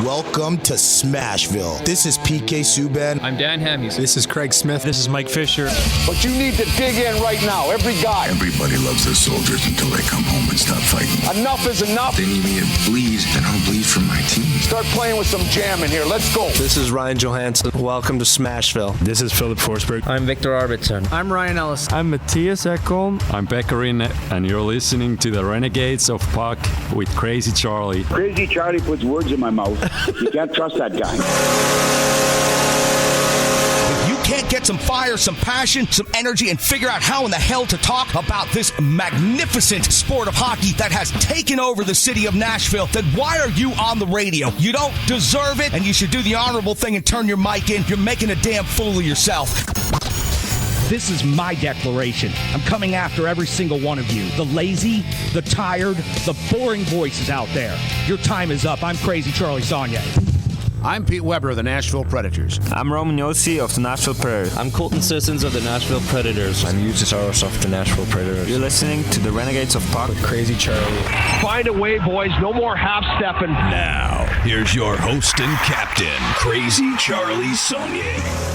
Welcome to Smashville. This is PK Subban. I'm Dan Hamhuis. This is Craig Smith. This is Mike Fisher. But you need to dig in right now, every guy. Everybody loves their soldiers until they come home and stop fighting. Enough is enough. They need me to bleed, and I'll bleed for my team. Start playing with some jam in here. Let's go. This is Ryan Johansson. Welcome to Smashville. This is Philip Forsberg. I'm Victor Arvidsson. I'm Ryan Ellis. I'm Matthias Ekholm. I'm Beckerin, and you're listening to the Renegades of Puck with Crazy Charlie. Crazy Charlie puts words in my mouth. You can't trust that guy. If you can't get some fire, some passion, some energy, and figure out how in the hell to talk about this magnificent sport of hockey that has taken over the city of Nashville, then why are you on the radio? You don't deserve it, and you should do the honorable thing and turn your mic in. You're making a damn fool of yourself. This is my declaration. I'm coming after every single one of you. The lazy, the tired, the boring voices out there. Your time is up. I'm Crazy Charlie Saunier. I'm Pete Weber of the Nashville Predators. I'm Roman Yossi of the Nashville Predators. I'm Colton Sissons of the Nashville Predators. I'm Eustace of the Nashville Predators. You're listening to the Renegades of Puck with Crazy Charlie. Find a way, boys. No more half-stepping. Now, here's your host and captain, Crazy Charlie Saunier.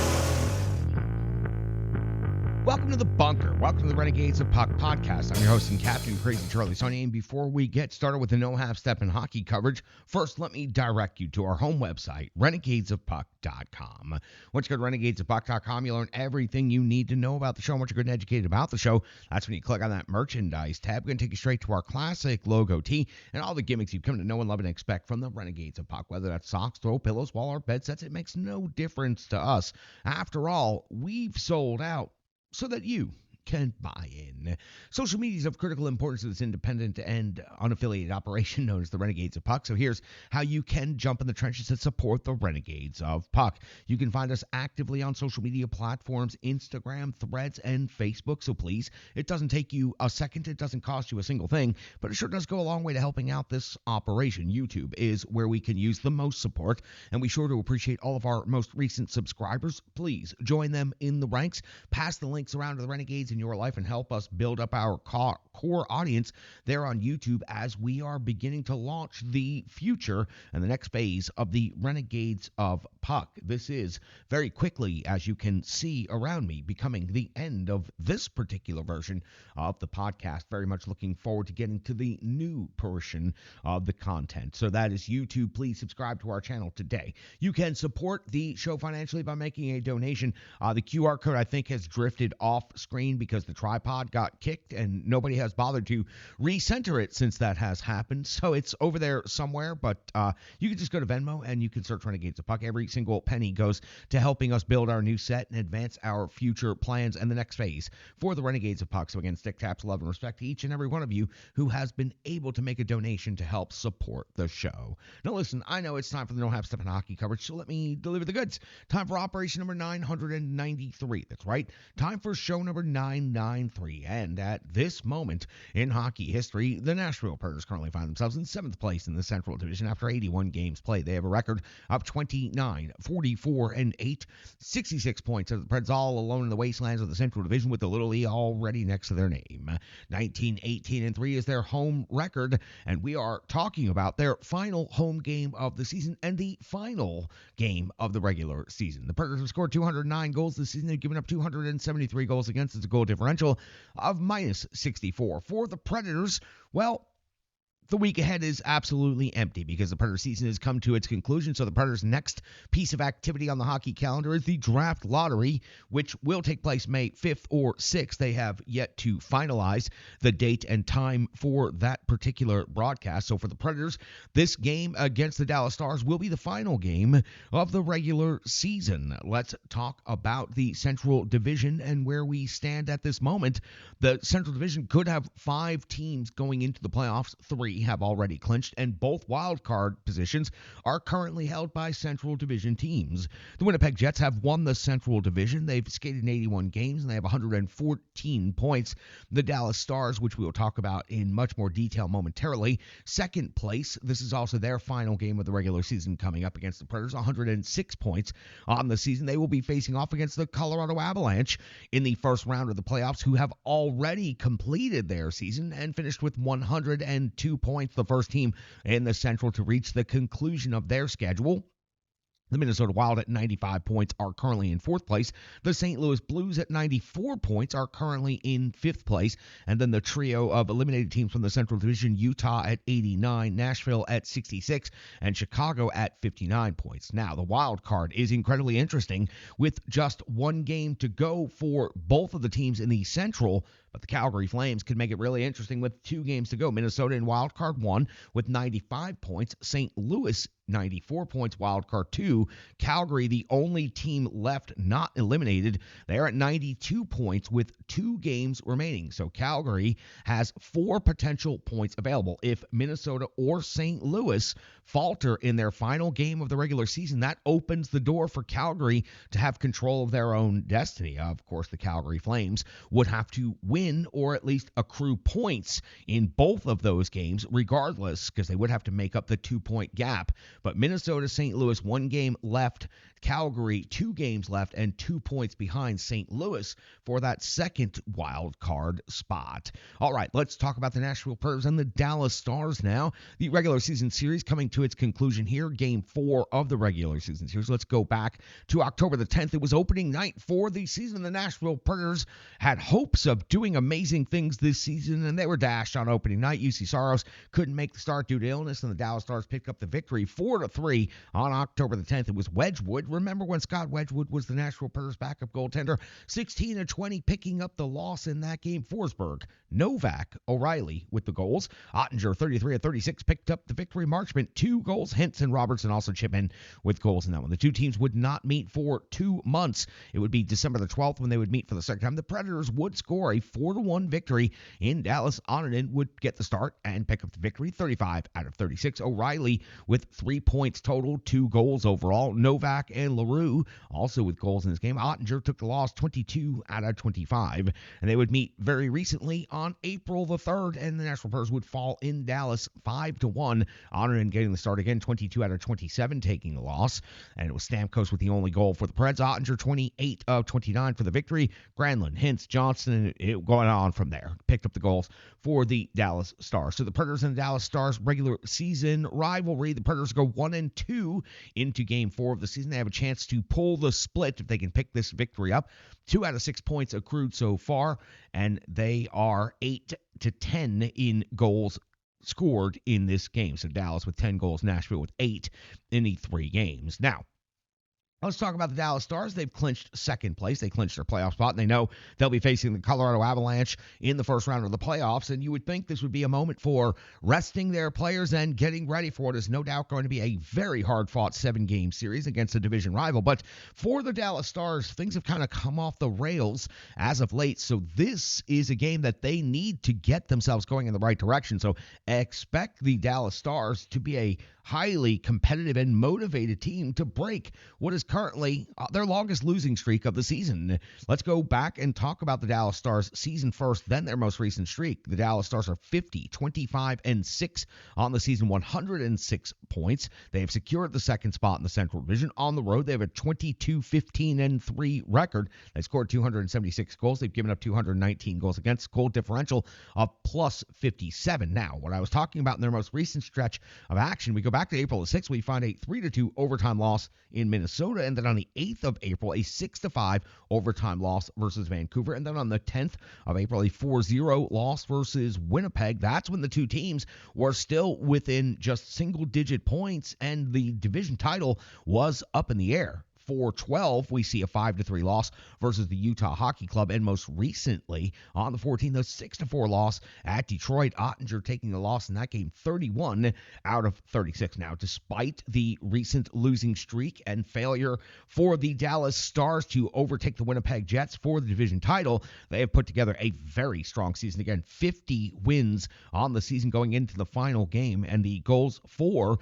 Welcome to the bunker. Welcome to the Renegades of Puck podcast. I'm your host and captain, Crazy Charlie Saunier. And before we get started with the no half-step in hockey coverage, first let me direct you to our home website, renegadesofpuck.com. Once you go to renegadesofpuck.com, you'll learn everything you need to know about the show. And once you're good and educated about the show, that's when you click on that merchandise tab. We're going to take you straight to our classic logo tee and all the gimmicks you've come to know and love and expect from the Renegades of Puck. Whether that's socks, throw pillows, wall art, bed sets, it makes no difference to us. After all, we've sold out so that you can buy in. Social media is of critical importance to this independent and unaffiliated operation known as the Renegades of Puck. So here's how you can jump in the trenches and support the Renegades of Puck. You can find us actively on social media platforms, Instagram, Threads, and Facebook. So please, it doesn't take you a second. It doesn't cost you a single thing, but it sure does go a long way to helping out this operation. YouTube is where we can use the most support, and we sure to appreciate all of our most recent subscribers. Please join them in the ranks. Pass the links around to the Renegades in your life and help us build up our core audience there on YouTube as we are beginning to launch the future and the next phase of the Renegades of Puck. This is very quickly, as you can see around me, becoming the end of this particular version of the podcast. Very much looking forward to getting to the new portion of the content. So that is YouTube. Please subscribe to our channel today. You can support the show financially by making a donation. The QR code, I think, has drifted off screen because the tripod got kicked and nobody has bothered to recenter it since that has happened. So it's over there somewhere, but you can just go to Venmo and you can search Renegades of Puck. Every single penny goes to helping us build our new set and advance our future plans and the next phase for the Renegades of Puck. So again, stick taps, love, and respect to each and every one of you who has been able to make a donation to help support the show. Now listen, I know it's time for the No Half Step in Hockey coverage, so let me deliver the goods. Time for operation number 993. That's right. Time for show number 993. And at this moment in hockey history, the Nashville Predators currently find themselves in 7th place in the Central Division after 81 games played. They have a record of 29, 44, and 8, 66 points. The Preds all alone in the wastelands of the Central Division with the little E already next to their name. 19, 18, and 3 is their home record, and we are talking about their final home game of the season and the final game of the regular season. The Predators have scored 209 goals this season. They've given up 273 goals against. It's a goal differential of minus 64. For the Predators, well, the week ahead is absolutely empty because the Predators season has come to its conclusion. So the Predators' next piece of activity on the hockey calendar is the draft lottery, which will take place May 5th or 6th. They have yet to finalize the date and time for that particular broadcast. So for the Predators, this game against the Dallas Stars will be the final game of the regular season. Let's talk about the Central Division and where we stand at this moment. The Central Division could have 5 teams going into the playoffs. 3 have already clinched, and both wild card positions are currently held by Central Division teams. The Winnipeg Jets have won the Central Division. They've skated in 81 games, and they have 114 points. The Dallas Stars, which we will talk about in much more detail momentarily, second place. This is also their final game of the regular season coming up against the Predators, 106 points on the season. They will be facing off against the Colorado Avalanche in the first round of the playoffs, who have already completed their season and finished with 102 points, the first team in the Central to reach the conclusion of their schedule. The Minnesota Wild at 95 points are currently in fourth place. The St. Louis Blues at 94 points are currently in fifth place. And then the trio of eliminated teams from the Central Division, Utah at 89, Nashville at 66, and Chicago at 59 points. Now, the wild card is incredibly interesting with just one game to go for both of the teams in the Central. But the Calgary Flames could make it really interesting with 2 games to go. Minnesota in wild card 1 with 95 points. St. Louis 94 points, wild card 2. Calgary, the only team left not eliminated, they're at 92 points with 2 games remaining. So Calgary has 4 potential points available. If Minnesota or St. Louis falter in their final game of the regular season, that opens the door for Calgary to have control of their own destiny. Of course, the Calgary Flames would have to win or at least accrue points in both of those games regardless, because they would have to make up the 2-point gap. But Minnesota, St. Louis, 1 game left. Calgary, 2 games left and 2 points behind St. Louis for that second wild card spot. All right, let's talk about the Nashville Predators and the Dallas Stars now. The regular season series coming to its conclusion here, Game 4 of the regular season series. Let's go back to October the 10th. It was opening night for the season. The Nashville Predators had hopes of doing amazing things this season, and they were dashed on opening night. UC Saros couldn't make the start due to illness, and the Dallas Stars picked up the victory 4-3 on October the 10th. It was Wedgwood. Remember when Scott Wedgwood was the Nashville Predators backup goaltender? 16-20 picking up the loss in that game. Forsberg, Novak, O'Reilly with the goals. Ottinger, 33-36, picked up the victory. Marchment, 2 goals. Henson, Robertson also chip in with goals in that one. The 2 teams would not meet for 2 months. It would be December the 12th when they would meet for the second time. The Predators would score a 4-1 victory in Dallas. Oninen would get the start and pick up the victory, 35 out of 36. O'Reilly with 3 points total, 2 goals overall. Novak and LaRue also with goals in this game. Ottinger took the loss, 22 out of 25. And they would meet very recently on April the 3rd, and the Nashville Predators would fall in Dallas 5-1. Oninen getting the start again, 22 out of 27, taking the loss. And it was Stamkos with the only goal for the Preds. Ottinger, 28 of 29 for the victory. Granlund, Hintz, Johnson, it going on from there. Picked up the goals for the Dallas Stars. So the Predators and the Dallas Stars regular season rivalry. The Predators go 1-2 into Game 4 of the season. They have a chance to pull the split if they can pick this victory up. 2 out of 6 points accrued so far, and they are 8-10 in goals scored in this game. So Dallas with 10 goals, Nashville with 8 in the 3 games. Now, let's talk about the Dallas Stars. They've clinched second place. They clinched their playoff spot, and they know they'll be facing the Colorado Avalanche in the first round of the playoffs. And you would think this would be a moment for resting their players and getting ready for what is no doubt going to be a very hard-fought 7-game series against a division rival. But for the Dallas Stars, things have kind of come off the rails as of late. So this is a game that they need to get themselves going in the right direction. So expect the Dallas Stars to be a highly competitive and motivated team to break what is currently their longest losing streak of the season. Let's go back and talk about the Dallas Stars season first, then their most recent streak. The Dallas Stars are 50-25-6 on the season, 106 points. They have secured the second spot in the Central Division. On the road, they have a 22-15-3 record. They scored 276 goals. They've given up 219 goals against, goal differential of plus 57. Now, what I was talking about in their most recent stretch of action, we go back to April the 6th, we find a 3-2 overtime loss in Minnesota, and then on the 8th of April, a 6-5 overtime loss versus Vancouver, and then on the 10th of April, a 4-0 loss versus Winnipeg. That's when the 2 teams were still within just single-digit points, and the division title was up in the air. 4-12, we see a 5-3 loss versus the Utah Hockey Club, and most recently on the 14th, a 6-4 loss at Detroit. Ottinger taking the loss in that game, 31 out of 36. Now, despite the recent losing streak and failure for the Dallas Stars to overtake the Winnipeg Jets for the division title, they have put together a very strong season. Again, 50 wins on the season going into the final game, and the goals for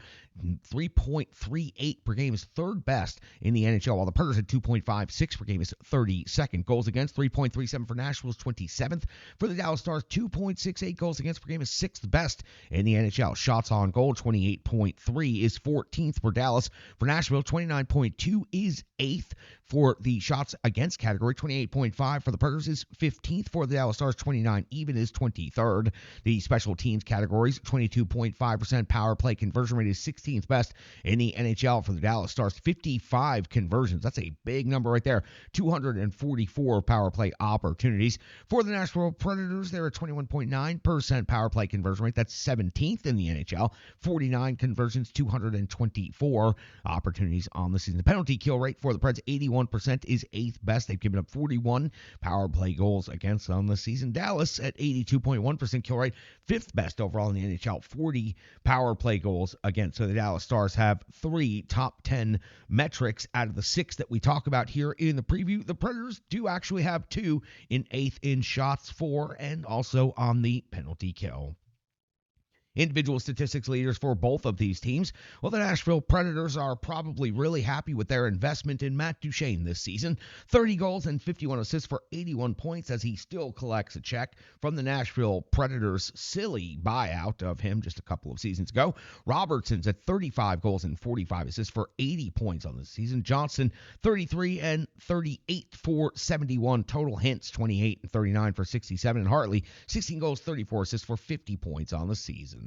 3.38 per game is third best in the NHL, while the Predators at 2.56 per game is 32nd. Goals against, 3.37 for Nashville is 27th. For the Dallas Stars, 2.68 goals against per game is 6th best in the NHL. Shots on goal, 28.3 is 14th for Dallas. For Nashville, 29.2 is 8th. For the shots against category, 28.5 for the Predators is 15th. For the Dallas Stars, 29 even is 23rd. The special teams categories, 22.5% power play conversion rate is 16th best in the NHL. For the Dallas Stars, 55 conversions. That's a big number right there. 244 power play opportunities. For the Nashville Predators, they're at 21.9% power play conversion rate. That's 17th in the NHL. 49 conversions, 224 opportunities on the season. The penalty kill rate for the Preds, 81% is 8th best. They've given up 41 power play goals against on the season. Dallas at 82.1% kill rate, 5th best overall in the NHL, 40 power play goals against. So the Dallas Stars have 3 top 10 metrics out of the 6 that we talk about here in the preview. The Predators do actually have 2 in 8th in shots for and also on the penalty kill. Individual statistics leaders for both of these teams. Well, the Nashville Predators are probably really happy with their investment in Matt Duchene this season. 30 goals and 51 assists for 81 points as he still collects a check from the Nashville Predators' silly buyout of him just a couple of seasons ago. Robertson's at 35 goals and 45 assists for 80 points on the season. Johnson, 33 and 38 for 71 total. Hintz, 28 and 39 for 67. And Hartley, 16 goals, 34 assists for 50 points on the season.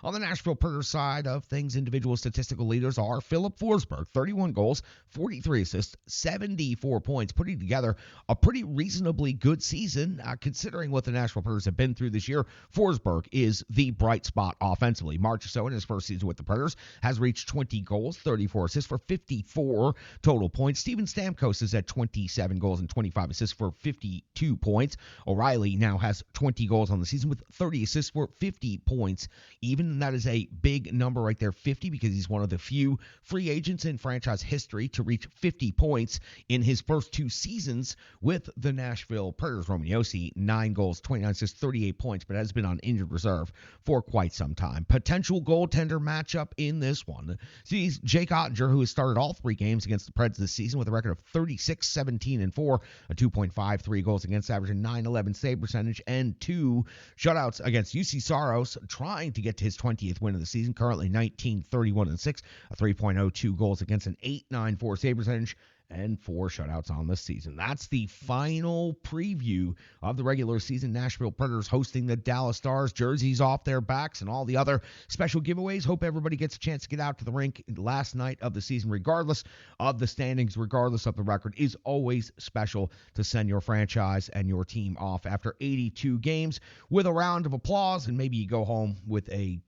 On the Nashville Predators side of things, individual statistical leaders are Philip Forsberg, 31 goals, 43 assists, 74 points, putting together a pretty reasonably good season considering what the Nashville Predators have been through this year. Forsberg is the bright spot offensively. Marchessault, in his first season with the Predators, has reached 20 goals, 34 assists for 54 total points. Steven Stamkos is at 27 goals and 25 assists for 52 points. O'Reilly now has 20 goals on the season with 30 assists for 50 points. Even that is a big number right there, 50, because he's one of the few free agents in franchise history to reach 50 points in his first 2 seasons with the Nashville Predators. Roman Josi, 9 goals, 29 assists, 38 points, but has been on injured reserve for quite some time. Potential goaltender matchup in this one sees Jake Ottinger, who has started all 3 games against the Preds this season with a record of 36, 17, and 4, a 2.53 goals against average, a 9.11 save percentage, and 2 shutouts against UC Saros, trying to get to his 20th win of the season, currently 19, 31, and 6, a 3.02 goals against, an 8.94 save percentage, and 4 shutouts on the season. That's the final preview of the regular season. Nashville Predators hosting the Dallas Stars, jerseys off their backs, and all the other special giveaways. Hope everybody gets a chance to get out to the rink last night of the season, regardless of the standings, regardless of the record. Is always special to send your franchise and your team off after 82 games with a round of applause, and maybe you go home with a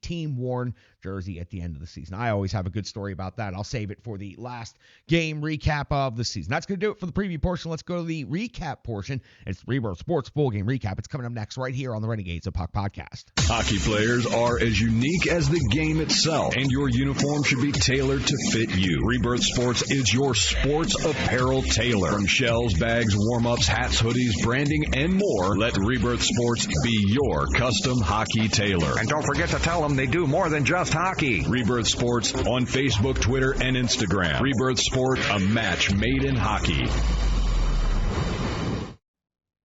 team-worn jersey at the end of the season. I always have a good story about that. I'll save it for the last game recap of the season. That's going to do it for the preview portion. Let's go to the recap portion. It's Rebirth Sports Full Game Recap. It's coming up next right here on the Renegades of Puck podcast. Hockey players are as unique as the game itself, and your uniform should be tailored to fit you. Rebirth Sports is your sports apparel tailor. From shells, bags, warm-ups, hats, hoodies, branding, and more, let Rebirth Sports be your custom hockey tailor. And don't forget to tell them they do more than just hockey. Rebirth Sports on Facebook, Twitter, and Instagram. Rebirth Sport, a match made in hockey.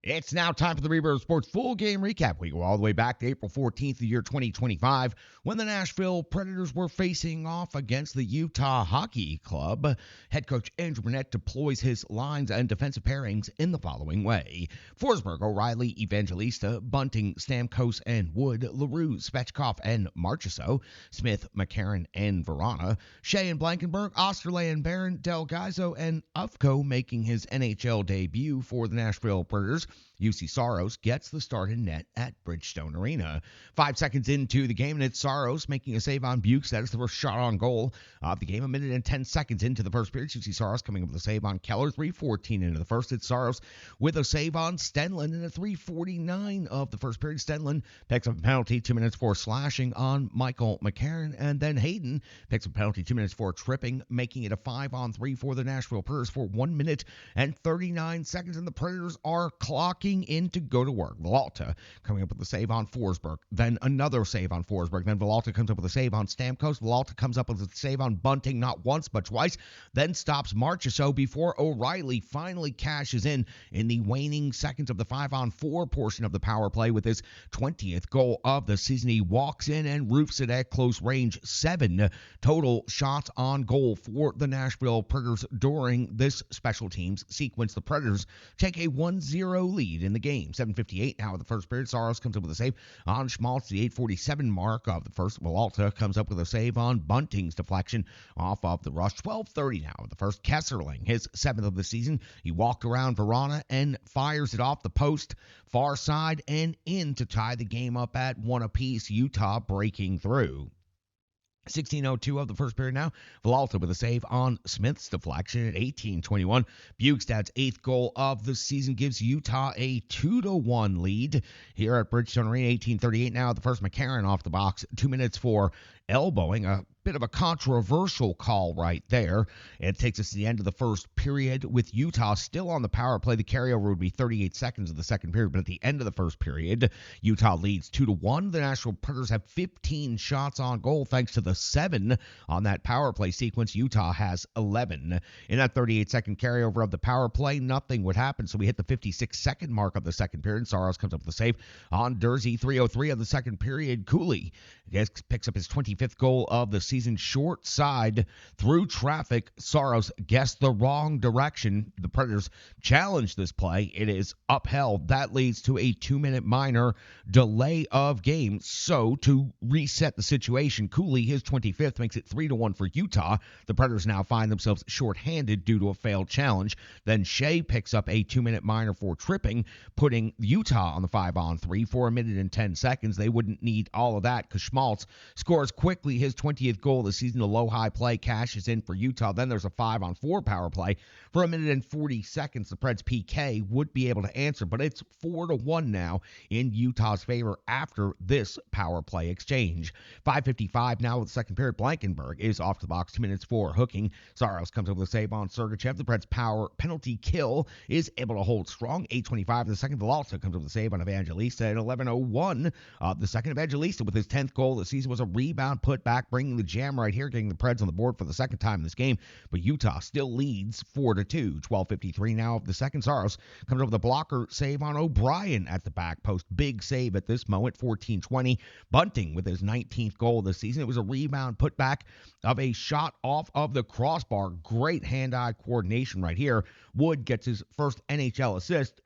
It's now time for the Rebirth Sports Full Game Recap. We go all the way back to April 14th, the year 2025, when the Nashville Predators were facing off against the Utah Hockey Club. Head coach Andrew Burnett deploys his lines and defensive pairings in the following way: Forsberg, O'Reilly, Evangelista, Bunting, Stamkos, and Wood, LaRue, Svechkov, and Marchessault, Smith, McCarron, and Verana, Shea and Blankenberg, Osterley and Barron, Del Gaizo, and Ufko making his NHL debut for the Nashville Predators. UC Saros gets the start in net at Bridgestone Arena. 5 seconds into the game, and it's Saros making a save on Bukes. That is the first shot on goal of the game. 1 minute and 10 seconds into the first period, UC Saros coming up with a save on Keller. 3:14 into the first, it's Saros with a save on Stenlund. And at 3:49 of the first period, Stenlund picks up a penalty 2 minutes for slashing on Michael McCarron. And then Hayden picks up a penalty 2 minutes for tripping, making it a 5-on-3 for the Nashville Predators for 1 minute and 39 seconds. And the Predators are clocking looking in to go to work. Villalta coming up with a save on Forsberg, then another save on Forsberg, then Villalta comes up with a save on Stamkos. Villalta comes up with a save on Bunting, not once but twice, then stops Marchessault before O'Reilly finally cashes in the waning seconds of the 5-on-4 portion of the power play with his 20th goal of the season. He walks in and roofs it at close range. 7 total shots on goal for the Nashville Predators during this special teams sequence. The Predators take a 1-0 lead in the game. 7:58 now of the first period. Saros comes up with a save on Schmaltz, the 8:47 mark of the first. Villalta comes up with a save on Bunting's deflection off of the rush. 12:30 now of the first. Kesserling, his 7th of the season. He walked around Verona and fires it off the post, far side, and in to tie the game up at 1 apiece. Utah breaking through. 16:02 of the first period now. Villalta with a save on Smith's deflection at 18:21. Bukestad's 8th goal of the season gives Utah a 2-1 lead here at Bridgestone Arena. 18:38 now. The first. McCarron off the box. 2 minutes for elbowing. A bit of a controversial call right there. It takes us to the end of the first period with Utah still on the power play. The carryover would be 38 seconds of the second period, but at the end of the first period, Utah leads 2-1. The Nashville Predators have 15 shots on goal thanks to the 7 on that power play sequence. Utah has 11. In that 38-second carryover of the power play, nothing would happen, so we hit the 56-second mark of the second period. Saros comes up with a save on Dursey. 3:03 of the second period. Cooley picks up his 25th goal of the season. Short side through traffic. Saros guessed the wrong direction. The Predators challenge this play. It is upheld. That leads to a 2-minute minor delay of game. So to reset the situation, Cooley, his 25th, makes it 3-1 for Utah. The Predators now find themselves shorthanded due to a failed challenge. Then Shea picks up a 2-minute minor for tripping, putting Utah on the 5-on-3 for 1 minute and 10 seconds. They wouldn't need all of that because Schmaltz scores quickly his 20th goal of the season. The low-high play cashes in for Utah. Then there's a 5-on-4 power play for 1 minute and 40 seconds. The Preds PK would be able to answer, but it's 4-1 now in Utah's favor after this power play exchange. 5:55 now with the second period. Blankenberg is off the box. 2 minutes for hooking. Saros comes up with a save on Sergachev. The Preds power penalty kill is able to hold strong. 8:25 the second. Villalta comes up with a save on Evangelista at 11:01. The second. Evangelista with his 10th goal of the season was a rebound put back, bringing the jam right here, getting the Preds on the board for the second time in this game. But Utah still leads 4-2. 12:53 now of the second. Saros comes up with a blocker save on O'Brien at the back post. Big save at this moment. 14:20. Bunting with his 19th goal of the season. It was a rebound put back of a shot off of the crossbar. Great hand-eye coordination right here. Wood gets his first NHL assist.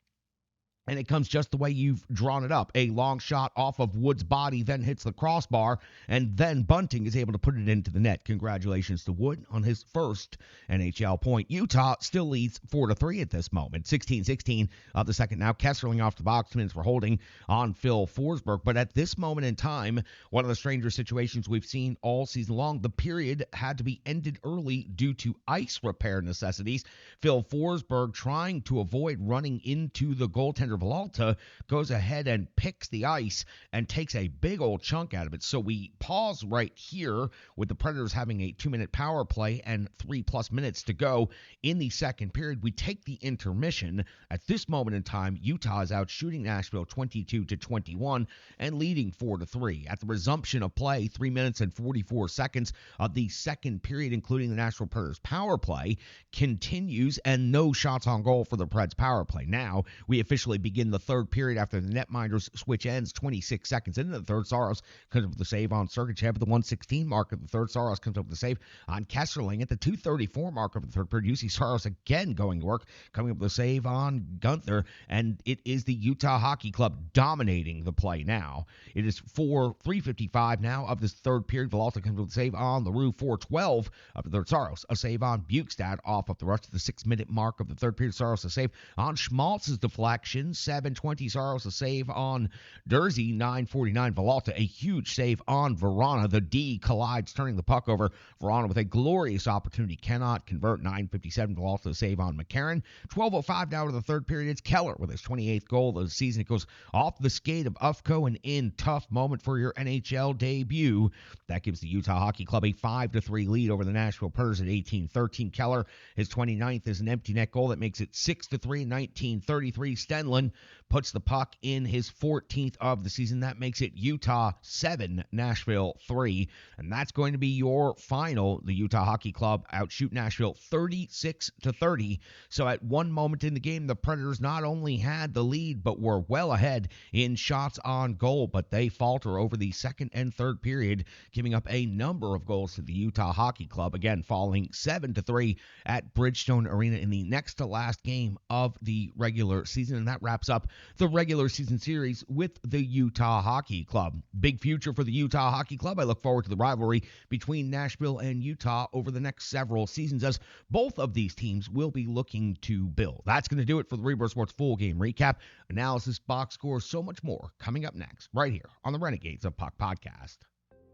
And it comes just the way you've drawn it up. A long shot off of Wood's body, then hits the crossbar, and then Bunting is able to put it into the net. Congratulations to Wood on his first NHL point. Utah still leads 4-3 at this moment. 16:16 of the second now. Kesserling off the box. 2 minutes for holding on Phil Forsberg. But at this moment in time, one of the stranger situations we've seen all season long, the period had to be ended early due to ice repair necessities. Phil Forsberg, trying to avoid running into the goaltender Villalta, goes ahead and picks the ice and takes a big old chunk out of it. So we pause right here with the Predators having a 2-minute power play and 3+ minutes to go in the second period. We take the intermission. At this moment in time, Utah is out shooting Nashville 22-21 and leading 4-3. At the resumption of play, 3 minutes and 44 seconds of the second period, including the Nashville Predators power play, continues, and no shots on goal for the Preds power play. Now we officially begin the third period after the netminders switch ends. 26 seconds into the third. Saros comes up with the save on Sergachev at the 1:16 mark of the third. Saros comes up with the save on Kesserling at the 2:34 mark of the third period. You see Saros again going to work, coming up with a save on Gunther, and it is the Utah Hockey Club dominating the play now. It is 3:55 now of this third period. Villalta comes with a save on LaRue. 4:12 of the third. Saros a save on Bukestad off of the rush to the 6-minute mark of the third period. Saros a save on Schmaltz's deflection. 7:20. Saros a save on Dursey. 9:49. Villalta a huge save on Verona. The D collides, turning the puck over. Verona with a glorious opportunity cannot convert. 9:57. Villalta a save on McCarron. 12:05 now to the third period. It's Keller with his 28th goal of the season. It goes off the skate of Ufko and in. Tough moment for your NHL debut. That gives the Utah Hockey Club a 5-3 lead over the Nashville Predators at 18-13. Keller, his 29th, is an empty net goal that makes it 6-3. 19-33. Stenlund puts the puck in his 14th of the season. That makes it Utah 7, Nashville 3. And that's going to be your final. The Utah Hockey Club outshoot Nashville 36-30. So at one moment in the game, the Predators not only had the lead, but were well ahead in shots on goal. But they falter over the second and third period, giving up a number of goals to the Utah Hockey Club. Again, falling 7-3 at Bridgestone Arena in the next to last game of the regular season. And that wraps up the regular season series with the Utah Hockey Club. Big future for the Utah Hockey Club. I look forward to the rivalry between Nashville and Utah over the next several seasons, as both of these teams will be looking to build. That's going to do it for the Rebirth Sports full game recap, analysis, box scores, so much more coming up next right here on the Renegades of Puck podcast.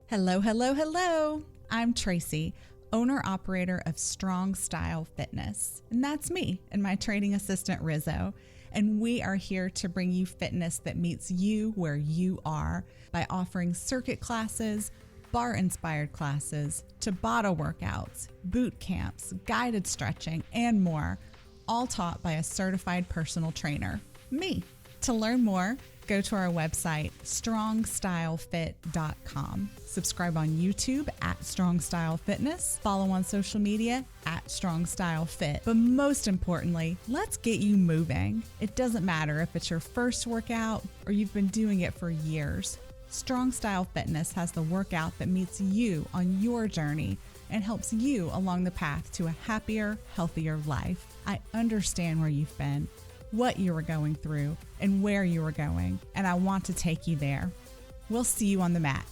Hello, hello, hello. I'm Tracy, owner-operator of Strong Style Fitness. And that's me and my training assistant, Rizzo. And we are here to bring you fitness that meets you where you are by offering circuit classes, bar-inspired classes, Tabata workouts, boot camps, guided stretching, and more, all taught by a certified personal trainer, me. To learn more, go to our website, strongstylefit.com. Subscribe on YouTube at Strong Style Fitness. Follow on social media at Strong Style Fit. But most importantly, let's get you moving. It doesn't matter if it's your first workout or you've been doing it for years. Strong Style Fitness has the workout that meets you on your journey and helps you along the path to a happier, healthier life. I understand where you've been, what you were going through, and where you were going, and I want to take you there. We'll see you on the mat.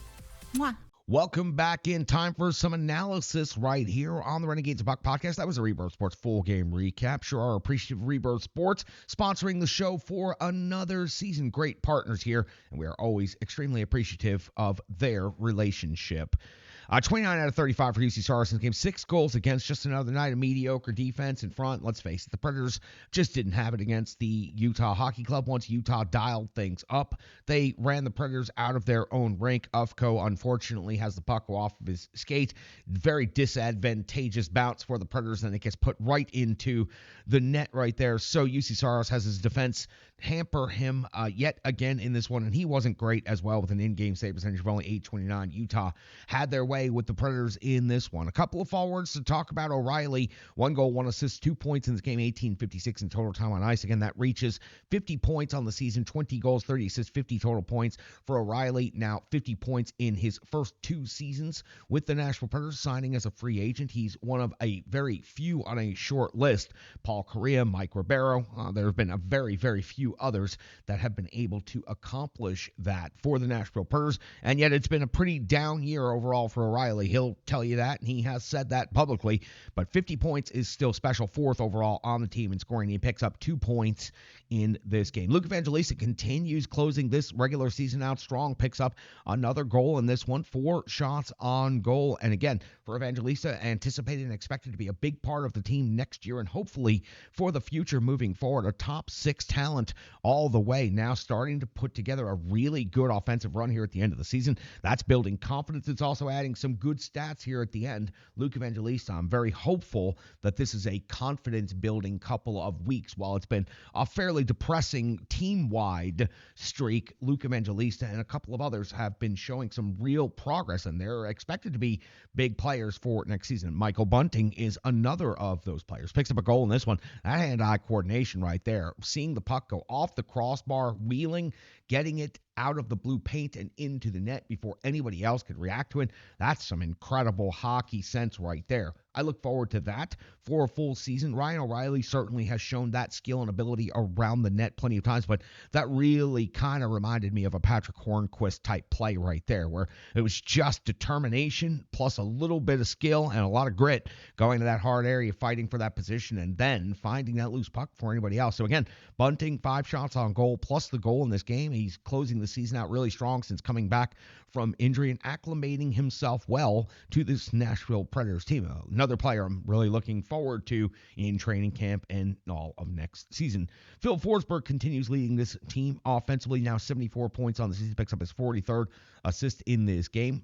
Mwah. Welcome back in. Time for some analysis right here on the Renegades of Puck podcast. That was a Rebirth Sports full game recap. Sure are appreciative of Rebirth Sports sponsoring the show for another season. Great partners here, and we are always extremely appreciative of their relationship. 29 out of 35 for UC Saros in the game. 6 goals against, just another night of mediocre defense in front. Let's face it, the Predators just didn't have it against the Utah Hockey Club. Once Utah dialed things up, they ran the Predators out of their own rink. Ufko, unfortunately, has the puck go off of his skate. Very disadvantageous bounce for the Predators, and it gets put right into the net right there. So UC Saros has his defense hamper him yet again in this one, and he wasn't great as well with an in-game save percentage of only .829. Utah had their way with the Predators in this one. A couple of forwards to talk about. O'Reilly, 1 goal, 1 assist, 2 points in this game, 18:56 in total time on ice. Again, that reaches 50 points on the season, 20 goals, 30 assists, 50 total points for O'Reilly. Now 50 points in his first 2 seasons with the Nashville Predators, signing as a free agent. He's one of a very few on a short list. Paul Correa, Mike Ribeiro. There have been a very, very few others that have been able to accomplish that for the Nashville Predators, and yet it's been a pretty down year overall for O'Reilly. He'll tell you that, and he has said that publicly, but 50 points is still special, 4th overall on the team in scoring. He picks up 2 points in this game. Luke Evangelista continues closing this regular season out strong, picks up another goal in this one, 4 shots on goal, and again, for Evangelista, anticipated and expected to be a big part of the team next year, and hopefully for the future moving forward, a top 6 talent all the way, now starting to put together a really good offensive run here at the end of the season. That's building confidence. It's also adding some good stats here at the end. Luke Evangelista, I'm very hopeful that this is a confidence-building couple of weeks. While it's been a fairly depressing team-wide streak, Luke Evangelista and a couple of others have been showing some real progress, and they're expected to be big players for next season. Michael Bunting is another of those players. Picks up a goal in this one. That hand-eye coordination right there. Seeing the puck go off the crossbar, wheeling, getting it out of the blue paint and into the net before anybody else could react to it. That's some incredible hockey sense right there. I look forward to that for a full season. Ryan O'Reilly certainly has shown that skill and ability around the net plenty of times, but that really kind of reminded me of a Patrick Hornquist type play right there, where it was just determination plus a little bit of skill and a lot of grit going to that hard area, fighting for that position, and then finding that loose puck for anybody else. So again, Bunting, 5 shots on goal plus the goal in this game. He's closing the season out really strong since coming back from injury and acclimating himself well to this Nashville Predators team. Another player I'm really looking forward to in training camp and all of next season. Phil Forsberg continues leading this team offensively, now 74 points on the season, picks up his 43rd assist in this game.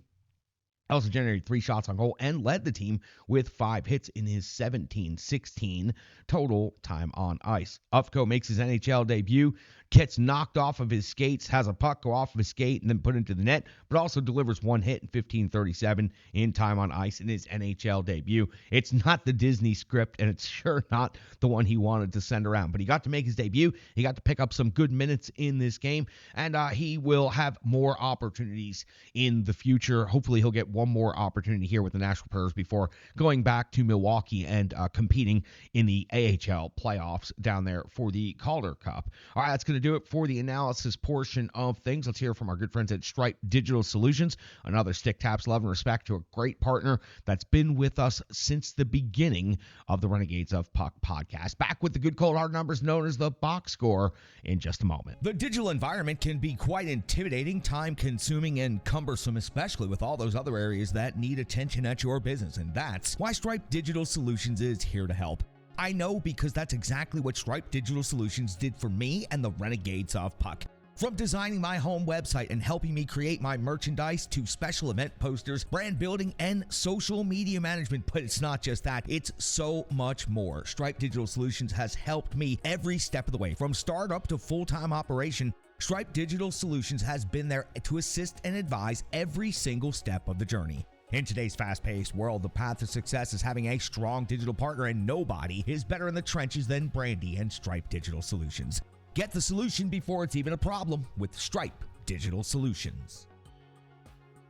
Also generated 3 shots on goal and led the team with 5 hits in his 17-16 total time on ice. Ufko makes his NHL debut gets knocked off of his skates, has a puck go off of his skate and then put into the net, but also delivers one hit in 15:37 in time on ice in his NHL debut. It's not the Disney script, and it's sure not the one he wanted to send around, but he got to make his debut. He got to pick up some good minutes in this game, and he will have more opportunities in the future. Hopefully he'll get one more opportunity here with the Nashville Predators before going back to Milwaukee and competing in the AHL playoffs down there for the Calder Cup. All right, that's going to do it for the analysis portion of things. Let's hear from our good friends at Stripe Digital Solutions. Another stick taps love and respect to a great partner that's been with us since the beginning of the Renegades of Puck podcast. Back with the good cold hard numbers known as the box score in just a moment. The digital environment can be quite intimidating, time-consuming, and cumbersome, especially with all those other areas that need attention at your business, and that's why Stripe Digital Solutions is here to help. I know, because that's exactly what Stripe Digital Solutions did for me and the Renegades of Puck. From designing my home website and helping me create my merchandise to special event posters, brand building, and social media management. But it's not just that, it's so much more. Stripe Digital Solutions has helped me every step of the way, from startup to full-time operation. Stripe Digital Solutions has been there to assist and advise every single step of the journey. In today's fast-paced world, the path to success is having a strong digital partner, and nobody is better in the trenches than Brandy and Stripe Digital Solutions. Get the solution before it's even a problem with Stripe Digital Solutions.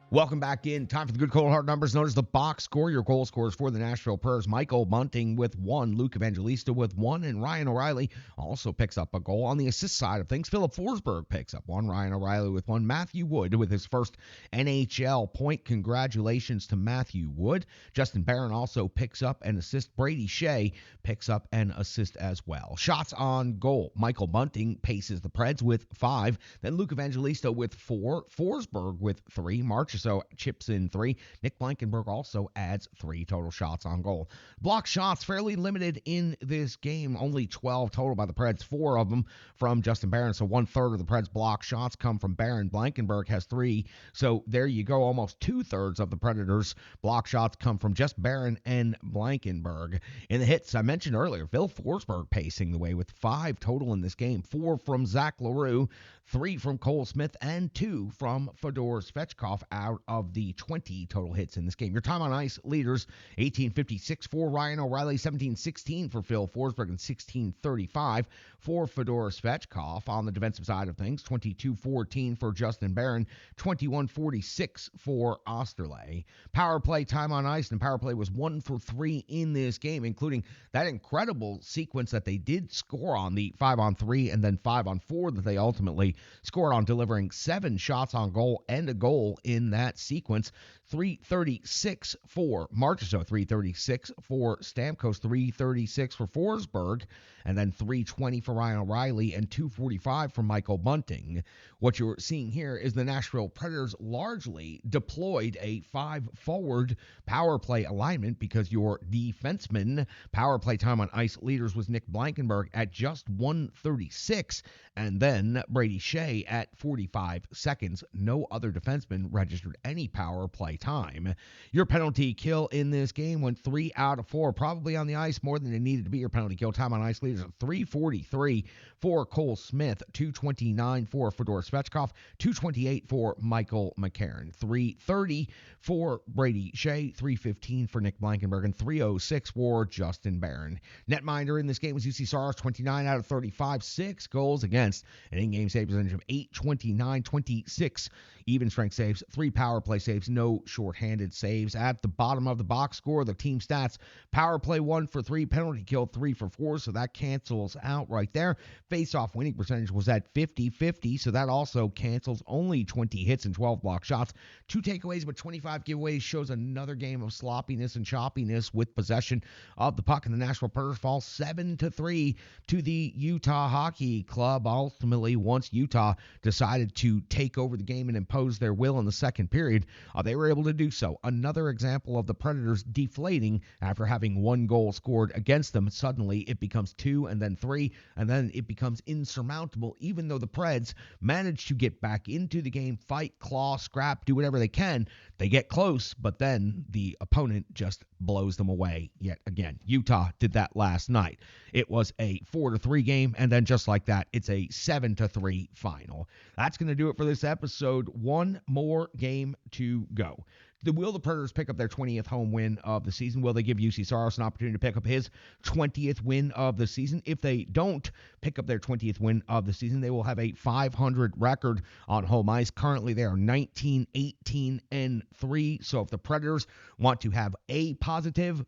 Welcome back in. Time for the good cold hard numbers known as the box score. Your goal scorers for the Nashville Predators: Michael Bunting with 1, Luke Evangelista with 1, and Ryan O'Reilly also picks up a goal. On the assist side of things, Philip Forsberg picks up 1, Ryan O'Reilly with 1, Matthew Wood with his first NHL point. Congratulations to Matthew Wood. Justin Barron also picks up an assist. Brady Shea picks up an assist as well. Shots on goal: Michael Bunting paces the Preds with 5, then Luke Evangelista with 4, Forsberg with 3, So chips in 3. Nick Blankenberg also adds 3 total shots on goal. Block shots fairly limited in this game. Only 12 total by the Preds, 4 of them from Justin Barron. So 1/3 of the Preds' block shots come from Barron. Blankenberg has 3. So there you go. Almost 2/3 of the Predators' block shots come from just Barron and Blankenberg. In the hits, I mentioned earlier, Phil Forsberg pacing the way with 5 total in this game. 4 from Zach LaRue, 3 from Cole Smith, and 2 from Fedor Svechkov out of the 20 total hits in this game. Your time on ice leaders: 18:56 for Ryan O'Reilly, 17:16 for Phil Forsberg, and 16:35 for Fedor Svechkov. On the defensive side of things, 22:14 for Justin Barron, 21:46 for Osterley. Power play time on ice, and power play was 1 for 3 in this game, including that incredible sequence that they did score on, the 5-on-3 and then 5-on-4 that they ultimately scored on, delivering 7 shots on goal and a goal in that sequence. 336 for Marchessault, 336 for Stamkos, 336 for Forsberg, and then 320 for Ryan O'Reilly and 245 for Michael Bunting. What you're seeing here is the Nashville Predators largely deployed a 5-forward power play alignment, because your defenseman power play time on ice leaders was Nick Blankenberg at just 136, and then Brady Shea at 45 seconds. No other defenseman registered any power play time. Your penalty kill in this game went 3 out of 4, probably on the ice more than it needed to be. Your penalty kill time on ice leaders at 343 for Cole Smith, 229 for Fedor Svechkov, 228 for Michael McCarron, 330 for Brady Shea, 315 for Nick Blankenberg, and 306 for Justin Barron. Netminder in this game was UC Saros, 29 out of 35, 6 goals against, an in-game save percentage of 829, 26 even strength saves, 3 power play saves, no shorthanded saves. At the bottom of the box score, the team stats: power play 1 for 3, penalty kill 3 for 4, so that cancels out right there. Face-off winning percentage was at 50-50, so that also cancels. Only 20 hits and 12 block shots. 2 takeaways, but 25 giveaways. Shows another game of sloppiness and choppiness with possession of the puck, and the Nashville Predators fall 7-3 to the Utah Hockey Club. Ultimately, once Utah decided to take over the game and impose their will in the second period, they were able able to do so. Another example of the Predators deflating after having one goal scored against them. Suddenly it becomes 2 and then 3, and then it becomes insurmountable, even though the Preds manage to get back into the game, fight, claw, scrap, do whatever they can. They get close, but then the opponent just blows them away yet again. Utah did that last night. It was a 4-3 game, and then just like that, it's a 7-3 final. That's going to do it for this episode. One more game to go. Will the Predators pick up their 20th home win of the season? Will they give UC Saros an opportunity to pick up his 20th win of the season? If they don't pick up their 20th win of the season, they will have a 500 record on home ice. Currently, they are 19, 18, and 3. So if the Predators want to have a positive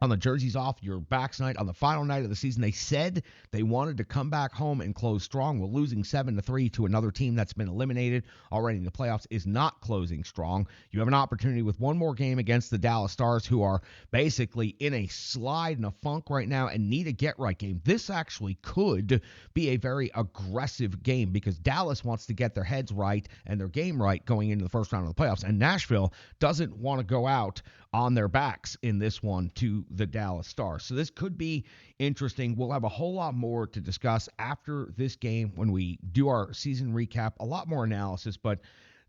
on the jerseys off your backs night, on the final night of the season, they said they wanted to come back home and close strong. Well, losing 7-3 to another team that's been eliminated already in the playoffs is not closing strong. You have an opportunity with one more game against the Dallas Stars, who are basically in a slide and a funk right now and need a get-right game. This actually could be a very aggressive game because Dallas wants to get their heads right and their game right going into the first round of the playoffs, and Nashville doesn't want to go out on their backs in this one to the Dallas Stars. So this could be interesting. We'll have a whole lot more to discuss after this game when we do our season recap, a lot more analysis, but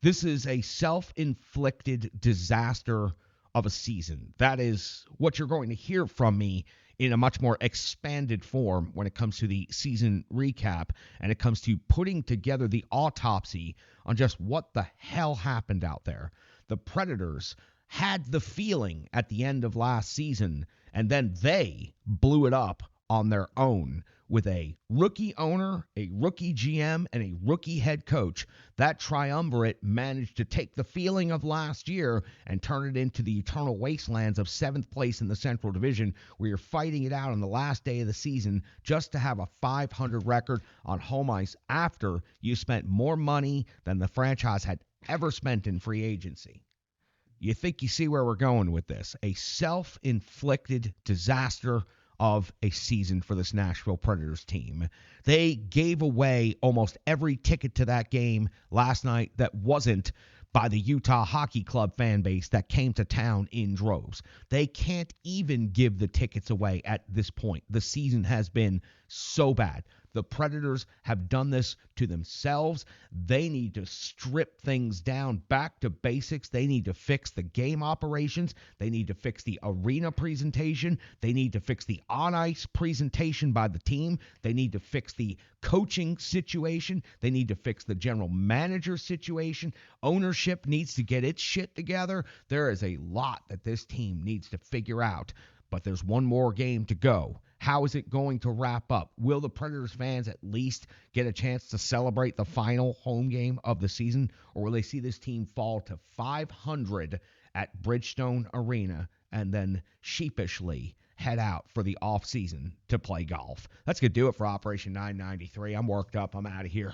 this is a self-inflicted disaster of a season. That is what you're going to hear from me in a much more expanded form when it comes to the season recap and it comes to putting together the autopsy on just what the hell happened out there. The Predators had the feeling at the end of last season, and then they blew it up on their own with a rookie owner, a rookie GM, and a rookie head coach. That triumvirate managed to take the feeling of last year and turn it into the eternal wastelands of 7th place in the Central Division, where you're fighting it out on the last day of the season just to have a 500 record on home ice after you spent more money than the franchise had ever spent in free agency. You think you see where we're going with this? A self-inflicted disaster of a season for this Nashville Predators team. They gave away almost every ticket to that game last night that wasn't by the Utah Hockey Club fan base that came to town in droves. They can't even give the tickets away at this point. The season has been so bad. The Predators have done this to themselves. They need to strip things down back to basics. They need to fix the game operations. They need to fix the arena presentation. They need to fix the on-ice presentation by the team. They need to fix the coaching situation. They need to fix the general manager situation. Ownership needs to get its shit together. There is a lot that this team needs to figure out, but there's one more game to go. How is it going to wrap up? Will the Predators fans at least get a chance to celebrate the final home game of the season, or will they see this team fall to 500 at Bridgestone Arena and then sheepishly head out for the offseason to play golf? That's going to do it for Operation 993. I'm worked up. I'm out of here.